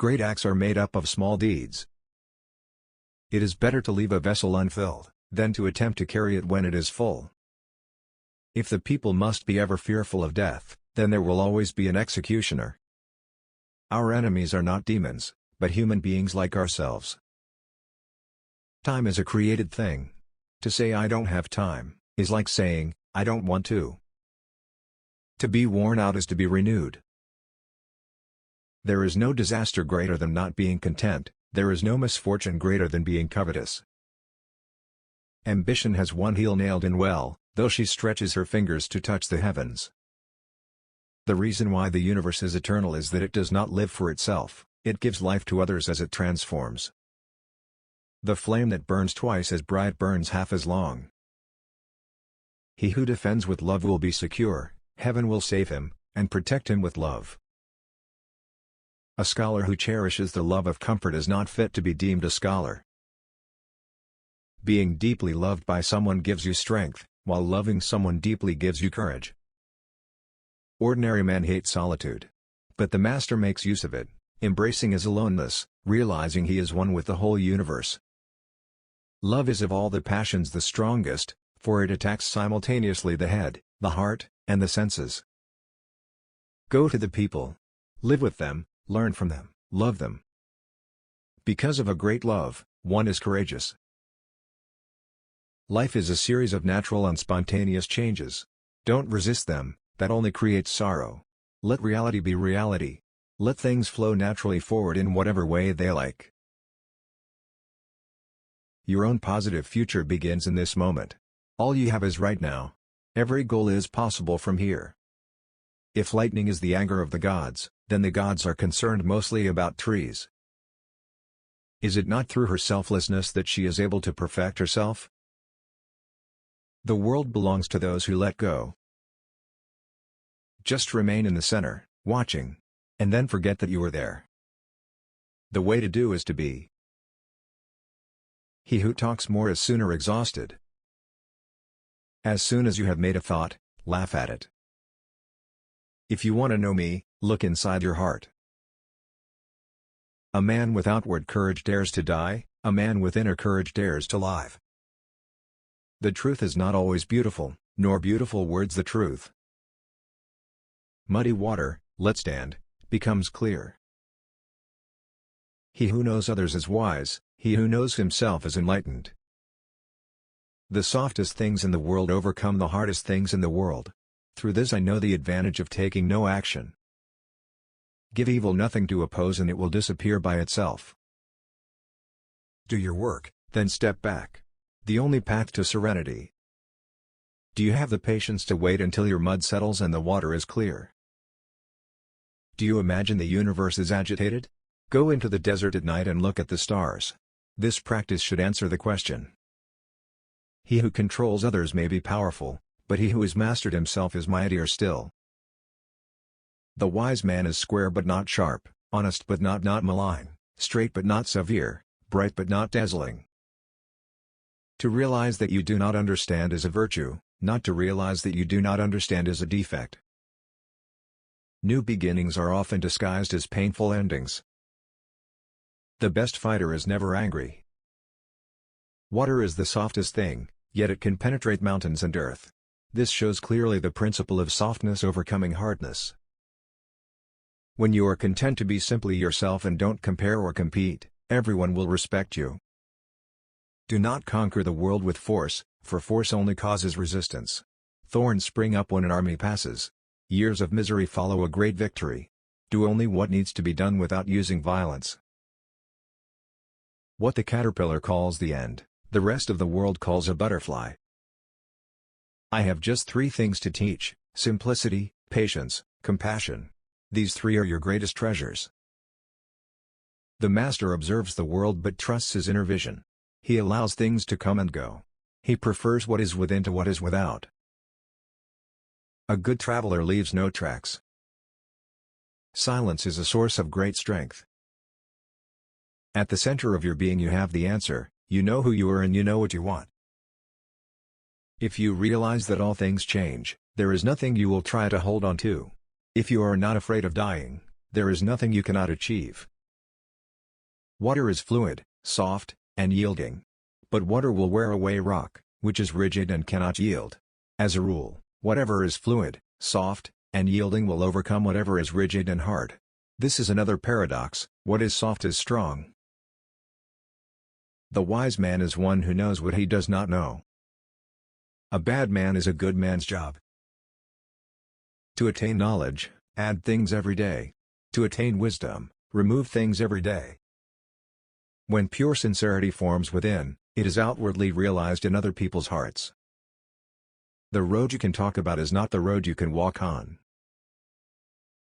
Great acts are made up of small deeds. It is better to leave a vessel unfilled, than to attempt to carry it when it is full. If the people must be ever fearful of death, then there will always be an executioner. Our enemies are not demons, but human beings like ourselves. Time is a created thing. To say "I don't have time," is like saying, "I don't want to." To be worn out is to be renewed. There is no disaster greater than not being content, there is no misfortune greater than being covetous. Ambition has one heel nailed in well, though she stretches her fingers to touch the heavens. The reason why the universe is eternal is that it does not live for itself, it gives life to others as it transforms. The flame that burns twice as bright burns half as long. He who defends with love will be secure, heaven will save him, and protect him with love. A scholar who cherishes the love of comfort is not fit to be deemed a scholar. Being deeply loved by someone gives you strength, while loving someone deeply gives you courage. Ordinary men hate solitude. But the master makes use of it, embracing his aloneness, realizing he is one with the whole universe. Love is of all the passions the strongest, for it attacks simultaneously the head, the heart, and the senses. Go to the people. Live with them, learn from them, love them. Because of a great love, one is courageous. Life is a series of natural and spontaneous changes. Don't resist them, that only creates sorrow. Let reality be reality. Let things flow naturally forward in whatever way they like. Your own positive future begins in this moment. All you have is right now. Every goal is possible from here. If lightning is the anger of the gods, then the gods are concerned mostly about trees. Is it not through her selflessness that she is able to perfect herself? The world belongs to those who let go. Just remain in the center, watching. And then forget that you are there. The way to do is to be. He who talks more is sooner exhausted. As soon as you have made a thought, laugh at it. If you want to know me, look inside your heart. A man with outward courage dares to die, a man with inner courage dares to live. The truth is not always beautiful, nor beautiful words the truth. Muddy water, let stand, becomes clear. He who knows others is wise, he who knows himself is enlightened. The softest things in the world overcome the hardest things in the world. Through this I know the advantage of taking no action. Give evil nothing to oppose and it will disappear by itself. Do your work, then step back. The only path to serenity. Do you have the patience to wait until your mud settles and the water is clear? Do you imagine the universe is agitated? Go into the desert at night and look at the stars. This practice should answer the question. He who controls others may be powerful, but he who is mastered himself is mightier still. The wise man is square but not sharp, honest but not malign, straight but not severe, bright but not dazzling. To realize that you do not understand is a virtue, not to realize that you do not understand is a defect. New beginnings are often disguised as painful endings. The best fighter is never angry. Water is the softest thing, yet it can penetrate mountains and earth. This shows clearly the principle of softness overcoming hardness. When you are content to be simply yourself and don't compare or compete, everyone will respect you. Do not conquer the world with force, for force only causes resistance. Thorns spring up when an army passes. Years of misery follow a great victory. Do only what needs to be done without using violence. What the caterpillar calls the end, the rest of the world calls a butterfly. I have just 3 things to teach: simplicity, patience, compassion. These 3 are your greatest treasures. The master observes the world but trusts his inner vision. He allows things to come and go. He prefers what is within to what is without. A good traveler leaves no tracks. Silence is a source of great strength. At the center of your being you have the answer, you know who you are and you know what you want. If you realize that all things change, there is nothing you will try to hold on to. If you are not afraid of dying, there is nothing you cannot achieve. Water is fluid, soft, and yielding. But water will wear away rock, which is rigid and cannot yield. As a rule, whatever is fluid, soft, and yielding will overcome whatever is rigid and hard. This is another paradox: what is soft is strong. The wise man is one who knows what he does not know. A bad man is a good man's job. To attain knowledge, add things every day. To attain wisdom, remove things every day. When pure sincerity forms within, it is outwardly realized in other people's hearts. The road you can talk about is not the road you can walk on.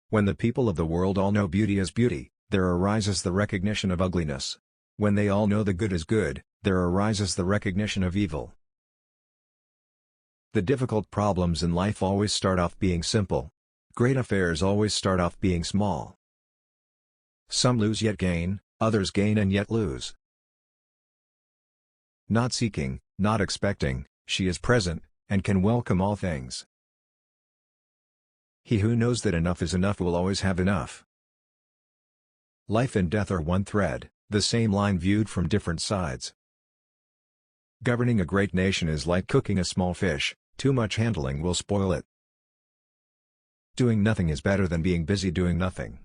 When the people of the world all know beauty is beauty, there arises the recognition of ugliness. When they all know the good is good, there arises the recognition of evil. The difficult problems in life always start off being simple. Great affairs always start off being small. Some lose yet gain, others gain and yet lose. Not seeking, not expecting, she is present, and can welcome all things. He who knows that enough is enough will always have enough. Life and death are one thread, the same line viewed from different sides. Governing a great nation is like cooking a small fish: too much handling will spoil it. Doing nothing is better than being busy doing nothing.